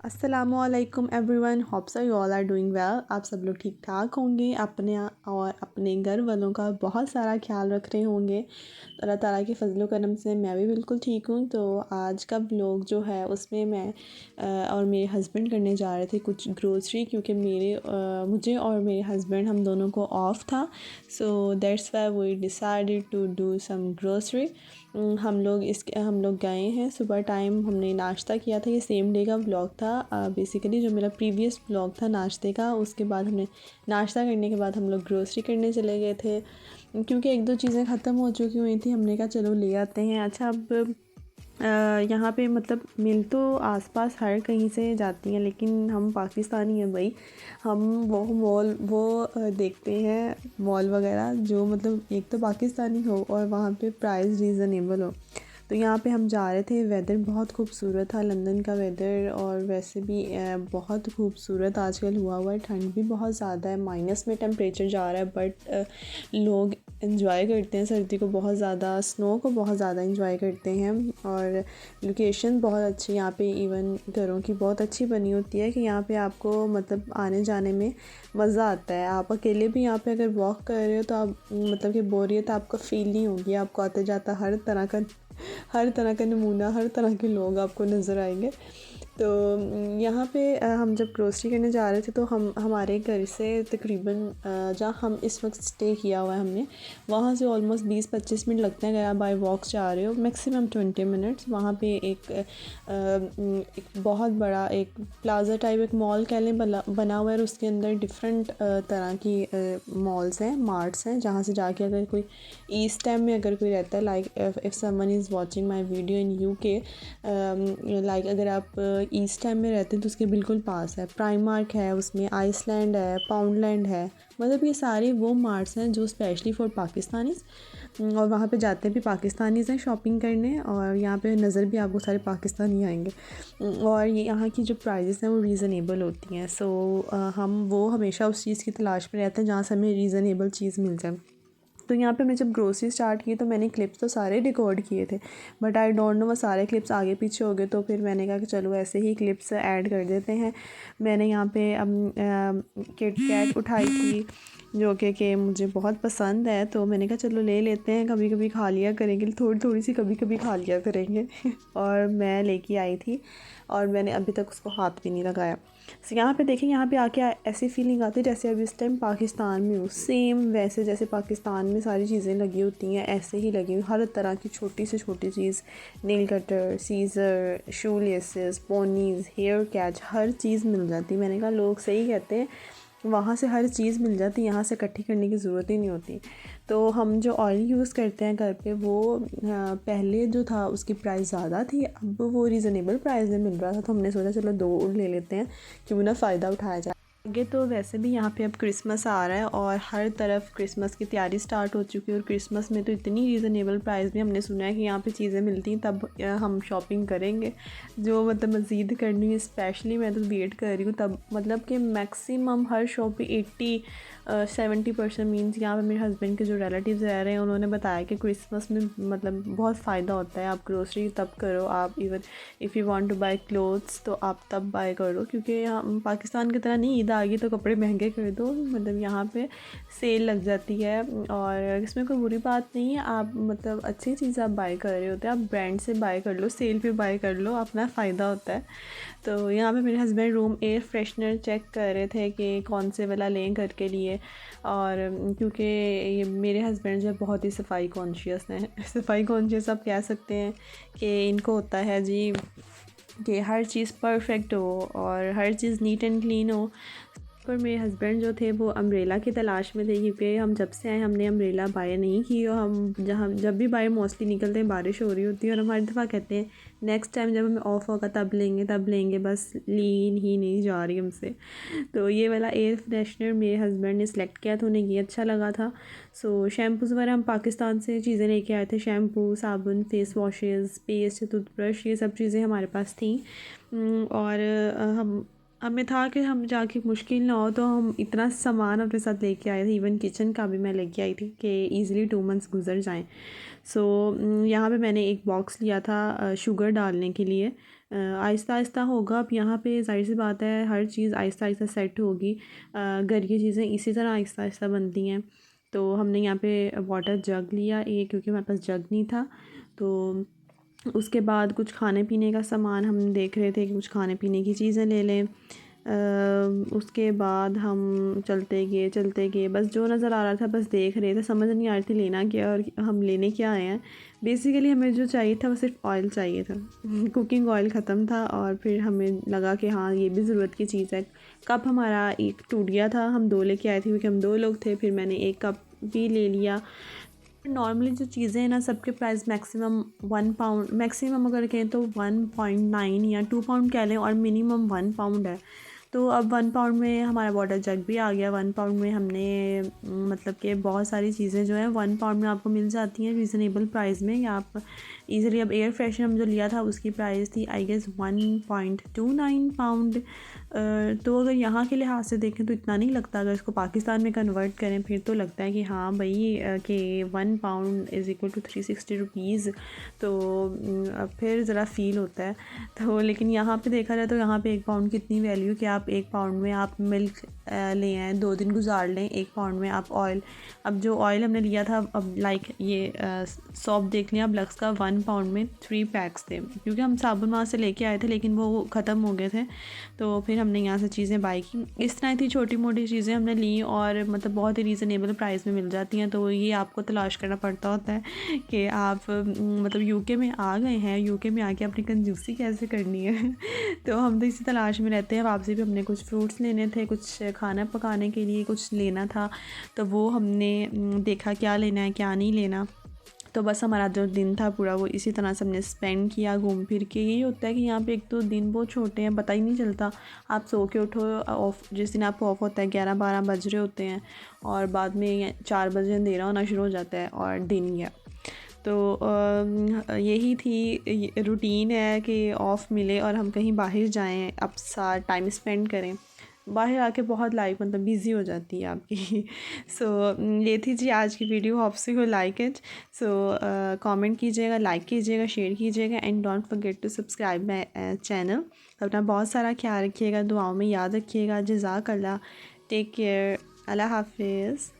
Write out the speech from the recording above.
अस्सलामुअलैकुम everyone, hope so you all are doing well. आप सब लोग ठीक ठाक होंगे, अपने और अपने घर वालों का बहुत सारा ख्याल रख रहे होंगे। अल्लाह ताला के फजल करम से मैं भी बिल्कुल ठीक हूँ। तो आज का ब्लॉग जो है उसमें मैं और मेरे हस्बैंड करने जा रहे थे कुछ ग्रोसरी, क्योंकि मुझे और मेरे हस्बैंड हम दोनों को ऑफ था। So that's why we decided to do some grocery. हम लोग गए हैं सुबह टाइम, हमने नाश्ता किया था। ये सेम डे का व्लॉग था बेसिकली, जो मेरा प्रीवियस व्लॉग था नाश्ते का। उसके बाद हमने नाश्ता करने के बाद हम लोग ग्रोसरी करने चले गए थे, क्योंकि एक दो चीज़ें ख़त्म हो चुकी हुई थी। हमने कहा चलो ले आते हैं। अच्छा, अब यहाँ पे मतलब मिल तो आसपास हर कहीं से जाती हैं, लेकिन हम पाकिस्तानी हैं भाई। हम वो देखते हैं मॉल वगैरह जो मतलब एक तो पाकिस्तानी हो और वहाँ पे प्राइस रीज़नेबल हो। तो यहाँ पे हम जा रहे थे। वेदर बहुत खूबसूरत था, लंदन का वेदर, और वैसे भी बहुत खूबसूरत आजकल हुआ है। ठंड भी बहुत ज़्यादा है, माइनस में टेम्परेचर जा रहा है, बट लोग इन्जॉय करते हैं सर्दी को बहुत ज़्यादा, स्नो को बहुत ज़्यादा इन्जॉय करते हैं। और लोकेशन बहुत अच्छी यहाँ पे, इवन घरों की बहुत अच्छी बनी होती है कि यहाँ पे आपको मतलब आने जाने में मज़ा आता है। आप अकेले भी यहाँ पे अगर वॉक कर रहे हो तो आप मतलब कि बोरियत आपको फ़ील नहीं होगी। आपको आते जाता हर तरह का नमूना, हर तरह के लोग आपको नज़र आएंगे। तो यहाँ पे हम जब ग्रोसरी करने जा रहे थे तो हमारे घर से तकरीबन जहाँ हम इस वक्त स्टे किया हुआ है हमने, वहाँ से ऑलमोस्ट 20-25 मिनट लगते हैं। अगर आप बाय वॉक जा रहे हो मैक्सिमम 20 मिनट्स। वहाँ पे एक बहुत बड़ा एक प्लाज़ा टाइप एक मॉल कह लें बना हुआ है, और उसके अंदर डिफरेंट तरह की मॉल्स हैं, मार्ट्स हैं, जहाँ से जाके अगर कोई ईस्ट टाइम में अगर कोई रहता है, like if someone is watching my video in UK, like अगर आप ईस्ट टाइम में रहते हैं तो उसके बिल्कुल पास है प्राइमार्क है, उसमें आइसलैंड है, पाउंडलैंड है। मतलब ये सारे वो मार्ट्स हैं जो स्पेशली फॉर पाकिस्तानीज़, और वहाँ पे जाते भी पाकिस्तानीज़ हैं शॉपिंग करने, और यहाँ पे नज़र भी आपको सारे पाकिस्तानी आएंगे। और ये यहाँ की जो प्राइजेस हैं वो रीज़नेबल होती हैं। सो हम वो हमेशा उस चीज़ की तलाश में रहते हैं जहाँ से हमें रीज़नेबल चीज़ मिल जाए। तो यहाँ पे मैं जब ग्रोसरी स्टार्ट की तो मैंने क्लिप्स तो सारे रिकॉर्ड किए थे, बट आई डोंट नो वो सारे क्लिप्स आगे पीछे हो गए। तो फिर मैंने कहा कि चलो ऐसे ही क्लिप्स ऐड कर देते हैं। मैंने यहाँ पे किट कैट उठाई थी, जो कि मुझे बहुत पसंद है। तो मैंने कहा चलो ले लेते हैं, कभी कभी खा लिया करेंगे, थोड़ी थोड़ी सी कभी कभी खा लिया करेंगे और मैं लेके आई थी, और मैंने अभी तक उसको हाथ भी नहीं लगाया। सो यहाँ पे देखें, यहाँ पे आके ऐसी फीलिंग आती है जैसे अभी इस टाइम पाकिस्तान में हूँ। सेम वैसे जैसे पाकिस्तान में सारी चीज़ें लगी होती हैं ऐसे ही लगी हुई, हर तरह की छोटी से छोटी चीज़, nail cutter, scissor, shoe laces, ponies, hair catch, हर चीज़ मिल जाती। मैंने कहा लोग सही कहते हैं, वहाँ से हर चीज़ मिल जाती, यहाँ से इकट्ठी करने की ज़रूरत ही नहीं होती। तो हम जो ऑयल यूज़ करते हैं घर पे, वो पहले जो था उसकी प्राइस ज़्यादा थी, अब वो रीज़नेबल प्राइस में मिल रहा था। तो हमने सोचा चलो 2 ले लेते हैं, क्यों ना फ़ायदा उठाया जाए। आगे तो वैसे भी यहाँ पे अब क्रिसमस आ रहा है और हर तरफ क्रिसमस की तैयारी स्टार्ट हो चुकी है, और क्रिसमस में तो इतनी रीज़नेबल प्राइस में हमने सुना है कि यहाँ पे चीज़ें मिलती हैं, तब हम शॉपिंग करेंगे जो मतलब मज़ीद करनी है। स्पेशली मैं तो वेट कर रही हूँ तब, मतलब कि मैक्सिमम हर शॉप पे 80-70% मीन्स यहाँ पे मेरे हस्बैंड के जो रिलेटिव्स रह रहे हैं उन्होंने बताया कि क्रिसमस में मतलब बहुत फ़ायदा होता है। आप ग्रोसरी तब करो, आप even if you want to buy clothes तो आप तब बाय करो, क्योंकि यहाँ पाकिस्तान की तरह नहीं ईद आ गई तो कपड़े महंगे कर दो। मतलब यहाँ पे सेल लग जाती है, और इसमें कोई बुरी बात नहीं है। आप मतलब अच्छी चीज़ आप बाय कर रहे होते हैं, आप ब्रांड से बाय कर लो, सेल पे बाय कर लो, अपना फ़ायदा होता है। तो यहाँ पे मेरे husband room air freshener check कर रहे थे कि कौन से वाला लें घर के लिए, और क्योंकि ये मेरे हस्बैंड जो है बहुत ही सफाई कॉन्शियस हैं सफाई कॉन्शियस आप कह सकते हैं कि इनको होता है जी कि हर चीज़ परफेक्ट हो और हर चीज़ नीट एंड क्लीन हो। पर मेरे हस्बैंड जो थे वो अम्ब्रेला की तलाश में थे, क्योंकि हम जब से आए हमने अम्ब्रेला बाय नहीं की, और हम जब भी बाय मोस्टली निकलते हैं बारिश हो रही होती है, और हम हर दफ़ा कहते हैं नेक्स्ट टाइम जब हमें ऑफ़ होगा तब लेंगे, बस लीन ही नहीं जा रही हमसे। तो ये वाला एयर फ्रेशनर मेरे हस्बैंड ने सेलेक्ट किया था, उन्हें ये अच्छा लगा था। सो शैम्पूज़ वगैरह हम पाकिस्तान से चीज़ें लेके आए थे, शैम्पू, साबुन, फेस वॉशेज़, पेस्ट, टूथब्रश, ये सब चीज़ें हमारे पास थी। और हमें था कि हम जाके मुश्किल ना हो, तो हम इतना सामान अपने साथ लेके आए थे, इवन किचन का भी मैं लेके आई थी कि ईज़िली 2 मंथ्स गुजर जाएं। सो यहाँ पे मैंने एक बॉक्स लिया था शुगर डालने के लिए, आहिस्ता आहिस्ता होगा। अब यहाँ पे ज़ाहिर सी बात है हर चीज़ आहिस्ता आहिस्ता सेट होगी। घर की चीज़ें इसी तरह आहिस्ता आहिस्ता बनती हैं। तो हमने यहाँ पे वाटर जग लिया एक, क्योंकि हमारे पास जग नहीं था। तो उसके बाद कुछ खाने पीने का सामान हम देख रहे थे कि कुछ खाने पीने की चीज़ें ले लें। उसके बाद हम चलते गए, बस जो नज़र आ रहा था बस देख रहे थे, समझ नहीं आ रही थी लेना क्या और हम लेने क्या आए हैं। बेसिकली हमें जो चाहिए था वो सिर्फ ऑयल चाहिए था। कुकिंग ऑयल ख़त्म था और फिर हमें लगा कि हाँ ये भी ज़रूरत की चीज़ है। कप हमारा एक टूट गया था, हम 2 लेके आए थे क्योंकि हम 2 लोग थे, फिर मैंने एक कप भी ले लिया। नॉर्मली जो चीज़ें हैं ना सबके प्राइस मैक्सिमम 1 पाउंड, मैक्सिमम अगर कहें तो 1.9 या 2 पाउंड कह लें, और मिनिमम 1 पाउंड है। तो अब 1 पाउंड में हमारा वाटर जग भी आ गया। 1 पाउंड में हमने मतलब कि बहुत सारी चीज़ें जो हैं 1 पाउंड में आपको मिल जाती हैं रीज़नेबल प्राइस में, या आप ईज़िली। अब एयर फ्रेशनर हम जो लिया था उसकी प्राइस थी आई गेस 1.29 पाउंड। तो अगर यहाँ के लिहाज से देखें तो इतना नहीं लगता, अगर इसको पाकिस्तान में कन्वर्ट करें फिर तो लगता है कि हाँ भाई कि 1 pound is equal to 360 rupees. तो फिर ज़रा फ़ील होता है। तो लेकिन यहाँ पे देखा जाए तो यहाँ पे 1 पाउंड की इतनी वैल्यू कि आप 1 पाउंड में आप मिल्क ले आएँ, 2 दिन गुजार लें। 1 पाउंड में आप ऑयल, अब जो ऑयल हमने लिया था, अब लाइक ये सॉप देख लिया, अब लक्स का 1 पाउंड में 3 पैक्स थे, क्योंकि हम साबुन वहाँ से लेके आए थे लेकिन वो ख़त्म हो गए थे। तो फिर हमने यहाँ से चीज़ें बाई की। इस तरह की छोटी मोटी चीज़ें हमने ली और मतलब बहुत ही रीज़नेबल प्राइस में मिल जाती हैं। तो ये आपको तलाश करना पड़ता होता है कि आप मतलब यूके में आ गए हैं, यूके में आके अपनी कंजूसी कैसे करनी है। तो हम तो इसी तलाश में रहते हैं। वापसी भी हमने कुछ फ्रूट्स लेने थे, कुछ खाना पकाने के लिए कुछ लेना था, तो वो हमने देखा क्या लेना है क्या नहीं लेना। तो बस हमारा जो दिन था पूरा वो इसी तरह से हमने स्पेंड किया घूम फिर के। यही होता है कि यहाँ पे एक तो दिन बहुत छोटे हैं, पता ही नहीं चलता। आप सो के उठो, ऑफ जिस दिन आपको ऑफ होता है 11-12 बज रहे होते हैं और बाद में 4 बजे अंधेरा होना शुरू हो जाता है और दिन गया। तो यही थी रूटीन है कि ऑफ़ मिले और हम कहीं बाहर जाएं, अब साथ टाइम स्पेंड करें। बाहर आके बहुत लाइफ मतलब बिज़ी हो जाती है आपकी। सो ये थी जी आज की video. Hope so you like it. So comment कीजिएगा, लाइक कीजिएगा, शेयर कीजिएगा and don't forget to subscribe my channel. अपना बहुत सारा ख्याल रखिएगा, दुआओं में याद रखिएगा। जज़ाकल्लाह, टेक केयर, अल्लाह हाफिज़।